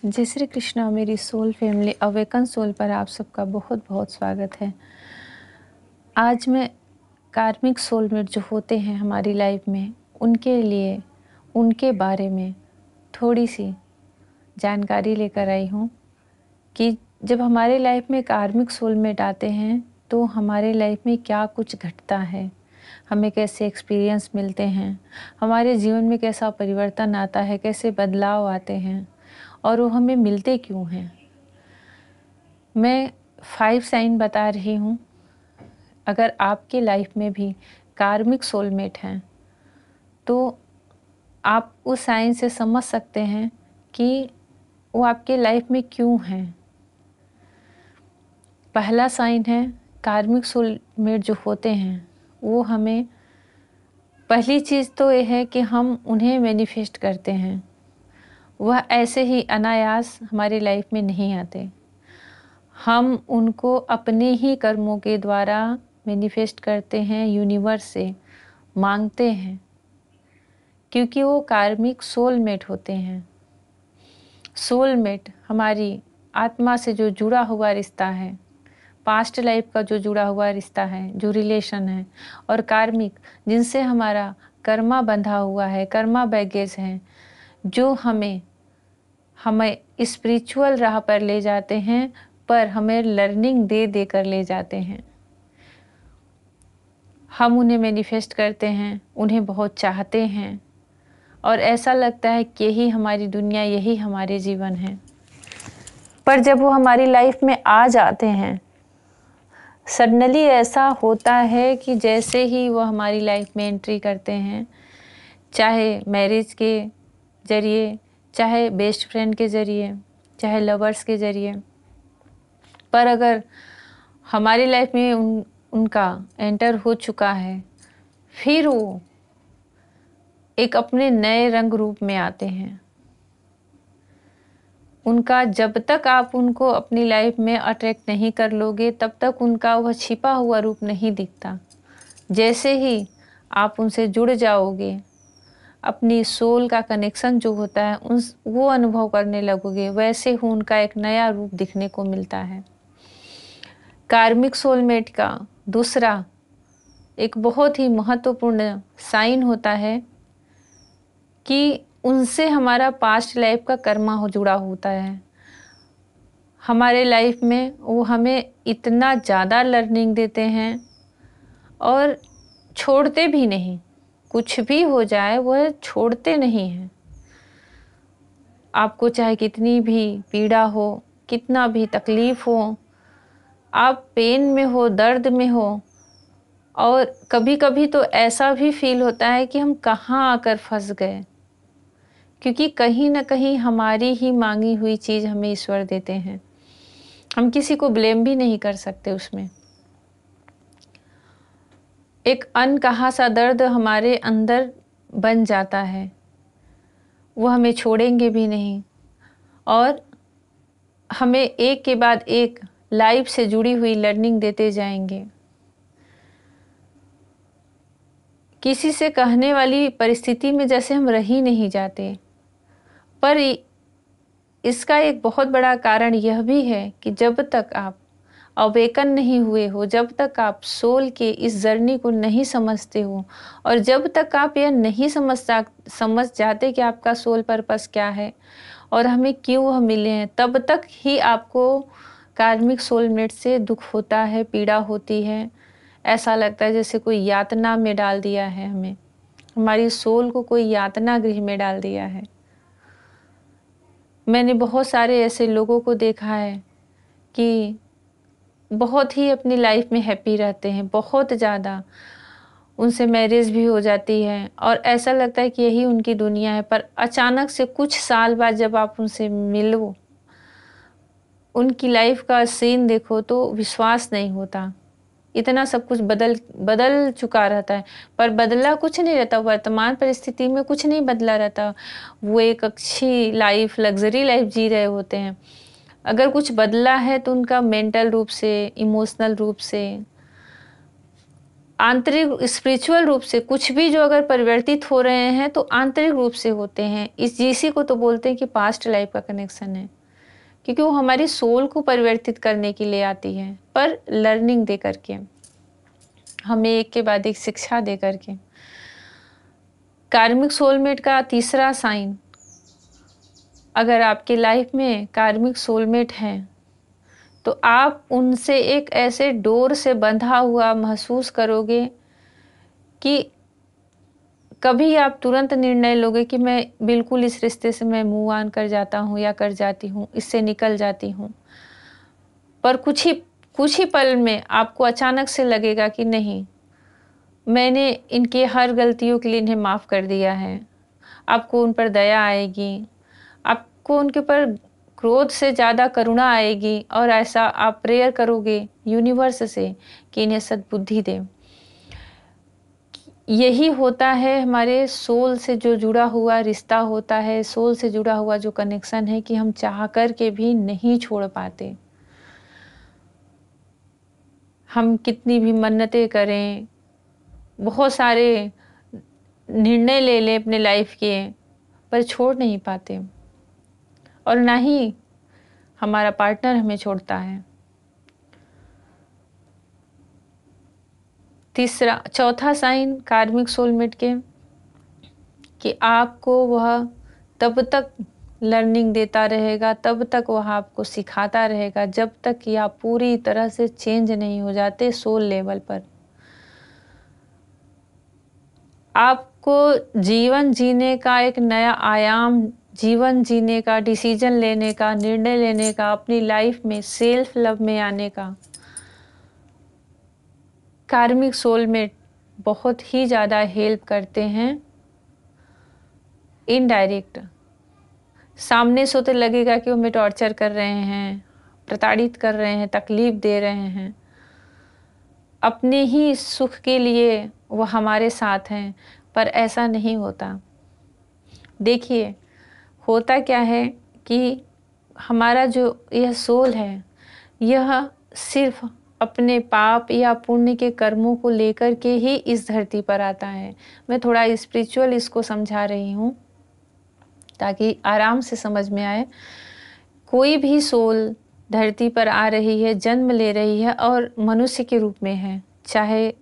जय श्री कृष्णा। मेरी soul family awaken soul पर आप सबका बहुत बहुत स्वागत है। आज मैं कार्मिक सोलमेट जो होते हैं हमारी लाइफ में, उनके लिए उनके बारे में थोड़ी सी जानकारी लेकर आई हूँ कि जब हमारे लाइफ में कार्मिक सोलमेट आते हैं तो हमारे लाइफ में क्या कुछ घटता है, हमें कैसे एक्सपीरियंस मिलते हैं, हमारे जीवन में कैसा परिवर्तन आता है, कैसे बदलाव आते हैं और वो हमें मिलते क्यों हैं। मैं 5 साइन बता रही हूँ। अगर आपके लाइफ में भी कार्मिक सोलमेट हैं तो आप उस साइन से समझ सकते हैं कि वो आपके लाइफ में क्यों हैं। पहला साइन है, कार्मिक सोलमेट जो होते हैं वो हमें, पहली चीज़ तो ये है कि हम उन्हें मैनिफेस्ट करते हैं। वह ऐसे ही अनायास हमारी लाइफ में नहीं आते, हम उनको अपने ही कर्मों के द्वारा मैनिफेस्ट करते हैं, यूनिवर्स से मांगते हैं, क्योंकि वो कार्मिक सोलमेट होते हैं। सोलमेट हमारी आत्मा से जो जुड़ा हुआ रिश्ता है, पास्ट लाइफ का जो जुड़ा हुआ रिश्ता है, जो रिलेशन है, और कार्मिक जिनसे हमारा कर्मा बंधा हुआ है, कर्मा बैगेज है, जो हमें स्पिरिचुअल राह पर ले जाते हैं, पर हमें लर्निंग दे दे कर ले जाते हैं। हम उन्हें मैनिफेस्ट करते हैं, उन्हें बहुत चाहते हैं और ऐसा लगता है कि यही हमारी दुनिया, यही हमारे जीवन है। पर जब वो हमारी लाइफ में आ जाते हैं, सडनली ऐसा होता है कि जैसे ही वो हमारी लाइफ में एंट्री करते हैं, चाहे मैरिज के ज़रिए, चाहे बेस्ट फ्रेंड के ज़रिए, चाहे लवर्स के ज़रिए, पर अगर हमारी लाइफ में उनका एंटर हो चुका है, फिर वो एक अपने नए रंग रूप में आते हैं। उनका जब तक आप उनको अपनी लाइफ में अट्रैक्ट नहीं कर लोगे, तब तक उनका वह छिपा हुआ रूप नहीं दिखता। जैसे ही आप उनसे जुड़ जाओगे, अपनी सोल का कनेक्शन जो होता है वो अनुभव करने लगोगे, वैसे ही उनका एक नया रूप दिखने को मिलता है। कार्मिक सोलमेट का दूसरा एक बहुत ही महत्वपूर्ण साइन होता है कि उनसे हमारा पास्ट लाइफ का कर्मा हो जुड़ा होता है। हमारे लाइफ में वो हमें इतना ज़्यादा लर्निंग देते हैं और छोड़ते भी नहीं, कुछ भी हो जाए वह छोड़ते नहीं हैं। आपको चाहे कितनी भी पीड़ा हो, कितना भी तकलीफ़ हो, आप पेन में हो, दर्द में हो, और कभी कभी तो ऐसा भी फील होता है कि हम कहाँ आकर फंस गए, क्योंकि कहीं ना कहीं हमारी ही मांगी हुई चीज़ हमें ईश्वर देते हैं। हम किसी को ब्लेम भी नहीं कर सकते उसमें। एक अनकहा सा दर्द हमारे अंदर बन जाता है, वो हमें छोड़ेंगे भी नहीं और हमें एक के बाद एक लाइफ से जुड़ी हुई लर्निंग देते जाएंगे। किसी से कहने वाली परिस्थिति में जैसे हम रह ही नहीं जाते। पर इसका एक बहुत बड़ा कारण यह भी है कि जब तक आप अवेकन नहीं हुए हो, जब तक आप सोल के इस जर्नी को नहीं समझते हो, और जब तक आप यह नहीं समझ जाते कि आपका सोल पर्पस क्या है और हमें क्यों वह मिले हैं, तब तक ही आपको कार्मिक सोलमेट से दुख होता है, पीड़ा होती है। ऐसा लगता है जैसे कोई यातना में डाल दिया है हमें, हमारी सोल को कोई यातना गृह में डाल दिया है। मैंने बहुत सारे ऐसे लोगों को देखा है कि बहुत ही अपनी लाइफ में हैप्पी रहते हैं, बहुत ज़्यादा, उनसे मैरिज भी हो जाती है और ऐसा लगता है कि यही उनकी दुनिया है, पर अचानक से कुछ साल बाद जब आप उनसे मिलो, उनकी लाइफ का सीन देखो तो विश्वास नहीं होता। इतना सब कुछ बदल चुका रहता है, पर बदला कुछ नहीं रहता। वर्तमान परिस्थिति में कुछ नहीं बदला रहता। वो एक अच्छी लाइफ, लग्जरी लाइफ जी रहे होते हैं। अगर कुछ बदला है तो उनका मेंटल रूप से, इमोशनल रूप से, आंतरिक स्पिरिचुअल रूप से कुछ भी जो अगर परिवर्तित हो रहे हैं तो आंतरिक रूप से होते हैं। इसी को तो बोलते हैं कि पास्ट लाइफ का कनेक्शन है, क्योंकि वो हमारी सोल को परिवर्तित करने के लिए आती है, पर लर्निंग दे करके, हमें एक के बाद एक शिक्षा दे करके। कार्मिक सोलमेट का तीसरा साइन, अगर आपकी लाइफ में कार्मिक सोलमेट हैं तो आप उनसे एक ऐसे डोर से बंधा हुआ महसूस करोगे कि कभी आप तुरंत निर्णय लोगे कि मैं बिल्कुल इस रिश्ते से मैं मूव ऑन कर जाता हूँ या कर जाती हूँ, इससे निकल जाती हूँ। पर कुछ ही पल में आपको अचानक से लगेगा कि नहीं, मैंने इनकी हर गलतियों के लिए इन्हें माफ़ कर दिया है। आपको उन पर दया आएगी, आपको उनके ऊपर क्रोध से ज़्यादा करुणा आएगी, और ऐसा आप प्रेयर करोगे यूनिवर्स से कि इन्हें सद्बुद्धि दे। यही होता है हमारे सोल से जो जुड़ा हुआ रिश्ता होता है, सोल से जुड़ा हुआ जो कनेक्शन है कि हम चाह कर के भी नहीं छोड़ पाते। हम कितनी भी मन्नतें करें, बहुत सारे निर्णय ले लें अपने लाइफ के, पर छोड़ नहीं पाते, और ना ही हमारा पार्टनर हमें छोड़ता है। चौथा साइन कार्मिक सोलमेट के, कि आपको वह तब तक लर्निंग देता रहेगा, तब तक वह आपको सिखाता रहेगा, जब तक कि आप पूरी तरह से चेंज नहीं हो जाते सोल लेवल पर। आपको जीवन जीने का एक नया आयाम, जीवन जीने का, डिसीजन लेने का, निर्णय लेने का, अपनी लाइफ में सेल्फ लव में आने का कार्मिक सोलमेट बहुत ही ज़्यादा हेल्प करते हैं। इनडायरेक्ट, सामने से तो लगेगा कि वो हमें टॉर्चर कर रहे हैं, प्रताड़ित कर रहे हैं, तकलीफ दे रहे हैं, अपने ही सुख के लिए वो हमारे साथ हैं, पर ऐसा नहीं होता। देखिए, होता क्या है कि हमारा जो यह सोल है, यह सिर्फ अपने पाप या पुण्य के कर्मों को लेकर के ही इस धरती पर आता है। मैं थोड़ा स्पिरिचुअल इसको समझा रही हूँ ताकि आराम से समझ में आए। कोई भी सोल धरती पर आ रही है, जन्म ले रही है और मनुष्य के रूप में है, चाहे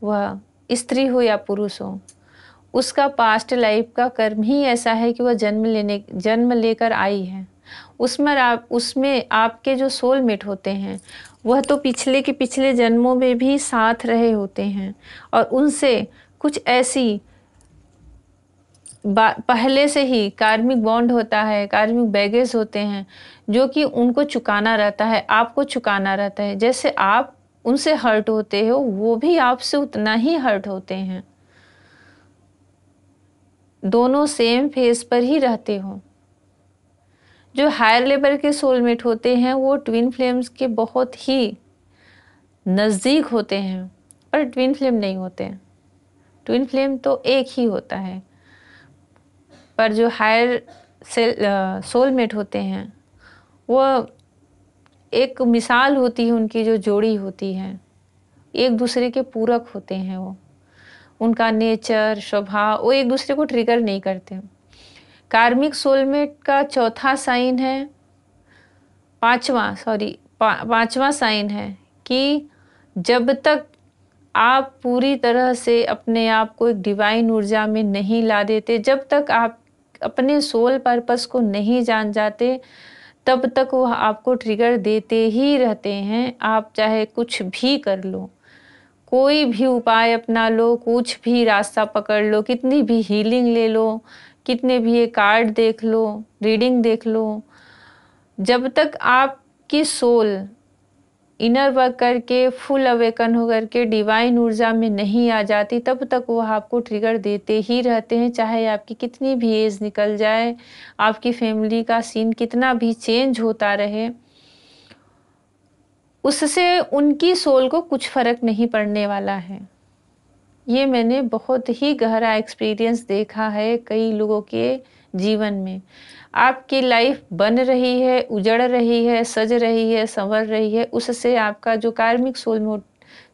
वह स्त्री हो या पुरुष हो, उसका पास्ट लाइफ का कर्म ही ऐसा है कि वह जन्म लेकर आई है। उसमें आपके जो सोलमेट होते हैं वह तो पिछले के पिछले जन्मों में भी साथ रहे होते हैं, और उनसे कुछ ऐसी पहले से ही कार्मिक बॉन्ड होता है, कार्मिक बैगेज होते हैं, जो कि उनको चुकाना रहता है, आपको चुकाना रहता है। जैसे आप उनसे हर्ट होते हो, वो भी आपसे उतना ही हर्ट होते हैं। दोनों सेम फेस पर ही रहते हो। जो हायर लेवल के सोलमेट होते हैं वो ट्विन फ्लेम्स के बहुत ही नज़दीक होते हैं, पर ट्विन फ्लेम नहीं होते। ट्विन फ्लेम तो एक ही होता है, पर जो हायर सोलमेट होते हैं वो एक मिसाल होती है, उनकी जो जोड़ी होती है, एक दूसरे के पूरक होते हैं। वो उनका नेचर, स्वभाव, वो एक दूसरे को ट्रिगर नहीं करते। कार्मिक सोलमेट का चौथा साइन है, पांचवा साइन है कि जब तक आप पूरी तरह से अपने आप को एक डिवाइन ऊर्जा में नहीं ला देते, जब तक आप अपने सोल पर्पस को नहीं जान जाते, तब तक वो आपको ट्रिगर देते ही रहते हैं। आप चाहे कुछ भी कर लो, कोई भी उपाय अपना लो, कुछ भी रास्ता पकड़ लो, कितनी भी हीलिंग ले लो, कितने भी ये कार्ड देख लो, रीडिंग देख लो, जब तक आपकी सोल इनर वर्क करके फुल अवेकन होकर के डिवाइन ऊर्जा में नहीं आ जाती, तब तक वो आपको ट्रिगर देते ही रहते हैं। चाहे आपकी कितनी भी एज निकल जाए, आपकी फैमिली का सीन कितना भी चेंज होता रहे, उससे उनकी सोल को कुछ फर्क नहीं पड़ने वाला है। ये मैंने बहुत ही गहरा एक्सपीरियंस देखा है कई लोगों के जीवन में। आपकी लाइफ बन रही है, उजड़ रही है, सज रही है, संवर रही है, उससे आपका जो कार्मिक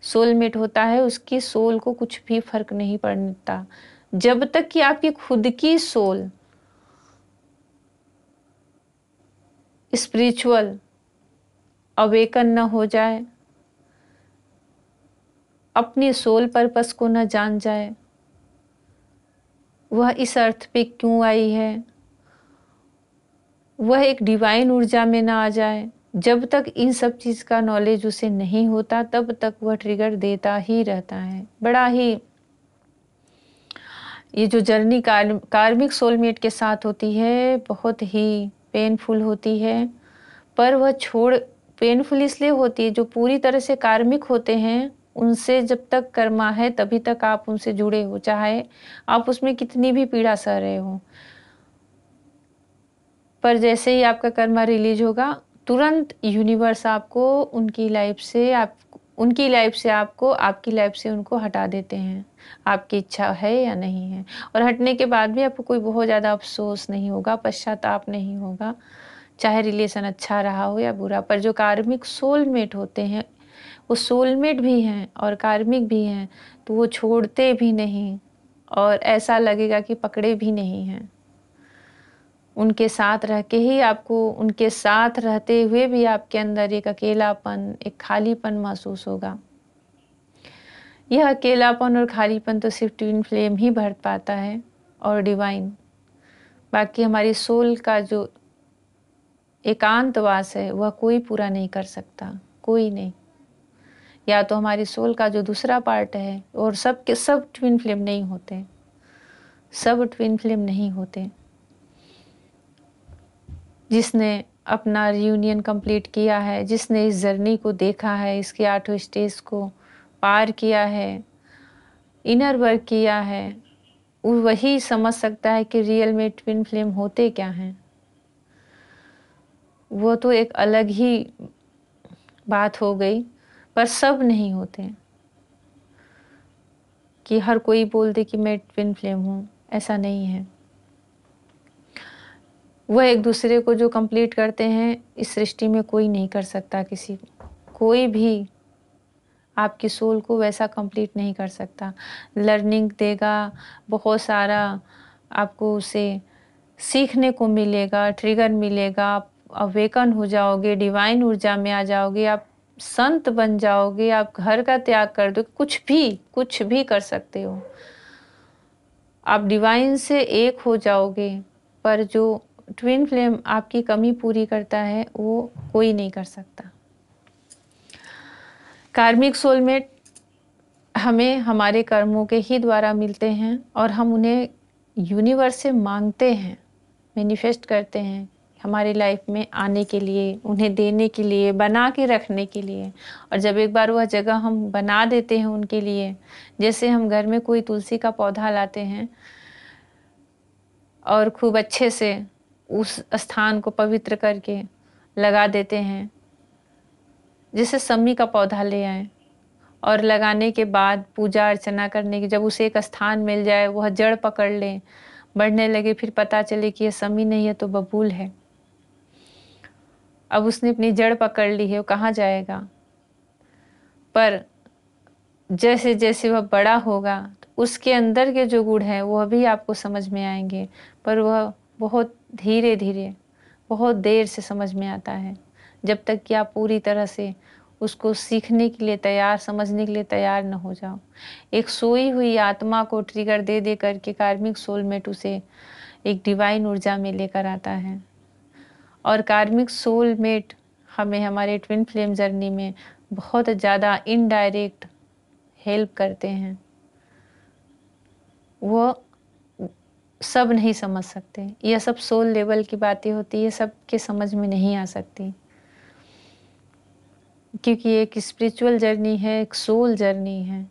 सोलमेट होता है उसकी सोल को कुछ भी फर्क नहीं पड़ता जब तक कि आपकी खुद की सोल स्पिरिचुअल अवेकन न हो जाए, अपनी सोल पर्पस को न जान जाए, वह इस अर्थ पे क्यों आई है, वह एक डिवाइन ऊर्जा में ना आ जाए, जब तक इन सब चीज़ का नॉलेज उसे नहीं होता तब तक वह ट्रिगर देता ही रहता है। बड़ा ही ये जो जर्नी कार्मिक सोलमेट के साथ होती है बहुत ही पेनफुल होती है, पर वह पेनफुल इसलिए होती है, जो पूरी तरह से कार्मिक होते हैं उनसे जब तक कर्मा है तभी तक आप उनसे जुड़े हो, चाहे आप उसमें कितनी भी पीड़ा सह रहे हो। पर जैसे ही आपका कर्मा रिलीज होगा तुरंत यूनिवर्स आपको उनकी लाइफ से आपको आपकी लाइफ से उनको हटा देते हैं, आपकी इच्छा है या नहीं है। और हटने के बाद भी आपको कोई बहुत ज़्यादा अफसोस नहीं होगा, पश्चाताप नहीं होगा, चाहे रिलेशन अच्छा रहा हो या बुरा। पर जो कार्मिक सोलमेट होते हैं वो सोलमेट भी हैं और कार्मिक भी हैं, तो वो छोड़ते भी नहीं और ऐसा लगेगा कि पकड़े भी नहीं हैं। उनके साथ रह के ही आपको, उनके साथ रहते हुए भी आपके अंदर एक अकेलापन, एक खालीपन महसूस होगा। यह अकेलापन और खालीपन तो सिर्फ ट्विन फ्लेम ही भर पाता है और डिवाइन। बाकी हमारी सोल का जो एकांतवास है वह कोई पूरा नहीं कर सकता, कोई नहीं। या तो हमारी सोल का जो दूसरा पार्ट है, और सब के सब ट्विन फ्लेम नहीं होते, सब ट्विन फ्लेम नहीं होते। जिसने अपना रियूनियन कंप्लीट किया है, जिसने इस जर्नी को देखा है, इसके 8 स्टेज को पार किया है, इनर वर्क किया है, वही समझ सकता है कि रियल में ट्विन फ्लेम होते क्या हैं। वो तो एक अलग ही बात हो गई, पर सब नहीं होते। कि हर कोई बोल दे कि मैं ट्विन फ्लेम हूँ, ऐसा नहीं है। वह एक दूसरे को जो कंप्लीट करते हैं, इस सृष्टि में कोई नहीं कर सकता, किसी कोई भी आपकी सोल को वैसा कंप्लीट नहीं कर सकता। लर्निंग देगा, बहुत सारा आपको उसे सीखने को मिलेगा, ट्रिगर मिलेगा, आप अवेकन हो जाओगे, डिवाइन ऊर्जा में आ जाओगे, आप संत बन जाओगे, आप घर का त्याग कर दो, कुछ भी कर सकते हो, आप डिवाइन से एक हो जाओगे। पर जो ट्विन फ्लेम आपकी कमी पूरी करता है वो कोई नहीं कर सकता। कार्मिक सोलमेट हमें हमारे कर्मों के ही द्वारा मिलते हैं और हम उन्हें यूनिवर्स से मांगते हैं, मैनिफेस्ट करते हैं हमारी लाइफ में आने के लिए, उन्हें देने के लिए, बना के रखने के लिए। और जब एक बार वह जगह हम बना देते हैं उनके लिए, जैसे हम घर में कोई तुलसी का पौधा लाते हैं और खूब अच्छे से उस स्थान को पवित्र करके लगा देते हैं, जैसे सम्मी का पौधा ले आए और लगाने के बाद पूजा अर्चना करने की, जब उसे एक स्थान मिल जाए, वह जड़ पकड़ ले, बढ़ने लगे, फिर पता चले कि यह सम्मी नहीं है तो बबूल है। अब उसने अपनी जड़ पकड़ ली है, वो कहाँ जाएगा। पर जैसे जैसे वह बड़ा होगा तो उसके अंदर के जो गुण हैं वह भी आपको समझ में आएंगे, पर वह बहुत धीरे धीरे, बहुत देर से समझ में आता है, जब तक कि आप पूरी तरह से उसको सीखने के लिए तैयार, समझने के लिए तैयार न हो जाओ। एक सोई हुई आत्मा को ट्रिगर दे दे करके कार्मिक सोलमेट उसे एक डिवाइन ऊर्जा में लेकर आता है। और कार्मिक सोलमेट हमें हमारे ट्विन फ्लेम जर्नी में बहुत ज़्यादा इनडायरेक्ट हेल्प करते हैं। वो सब नहीं समझ सकते, यह सब सोल लेवल की बातें होती है, सबके समझ में नहीं आ सकती, क्योंकि एक स्पिरिचुअल जर्नी है, एक सोल जर्नी है।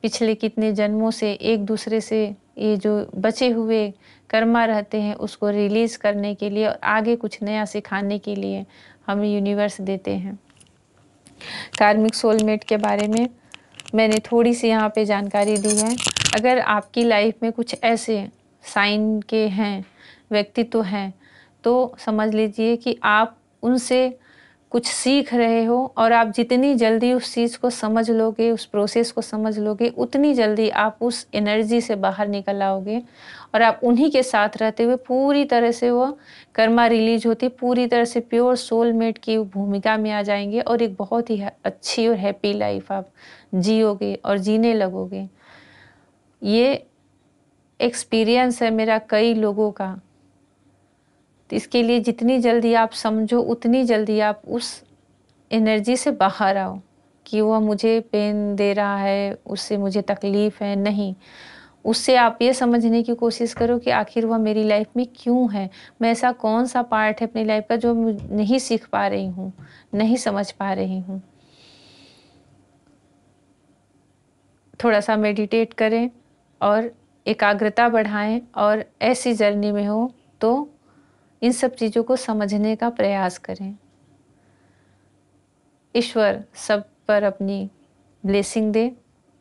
पिछले कितने जन्मों से एक दूसरे से ये जो बचे हुए कर्मा रहते हैं उसको रिलीज करने के लिए और आगे कुछ नया सिखाने के लिए हमें यूनिवर्स देते हैं। कार्मिक सोलमेट के बारे में मैंने थोड़ी सी यहाँ पे जानकारी दी है। अगर आपकी लाइफ में कुछ ऐसे साइन के हैं, व्यक्तित्व हैं, तो समझ लीजिए कि आप उनसे कुछ सीख रहे हो और आप जितनी जल्दी उस चीज़ को समझ लोगे, उस प्रोसेस को समझ लोगे, उतनी जल्दी आप उस एनर्जी से बाहर निकल आओगे और आप उन्हीं के साथ रहते हुए पूरी तरह से वो कर्मा रिलीज होती, पूरी तरह से प्योर सोलमेट की भूमिका में आ जाएंगे और एक बहुत ही अच्छी और हैप्पी लाइफ आप जियोगे और जीने लगोगे। ये एक्सपीरियंस है मेरा कई लोगों का। तो इसके लिए जितनी जल्दी आप समझो उतनी जल्दी आप उस एनर्जी से बाहर आओ कि वह मुझे पेन दे रहा है, उससे मुझे तकलीफ़ है, नहीं। उससे आप ये समझने की कोशिश करो कि आखिर वह मेरी लाइफ में क्यों है? मैं ऐसा कौन-सा पार्ट है अपनी लाइफ का जो नहीं सीख पा रही हूँ, नहीं समझ पा रही हूँ। थोड़ा-सा मेडिटेट करें और एकाग्रता बढ़ाएँ और ऐसी जर्नी में हो तो इन सब चीज़ों को समझने का प्रयास करें। ईश्वर सब पर अपनी ब्लेसिंग दे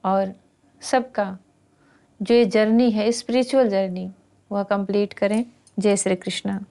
और सबका जो ये जर्नी है, स्पिरिचुअल जर्नी, वह कंप्लीट करें। जय श्री कृष्णा।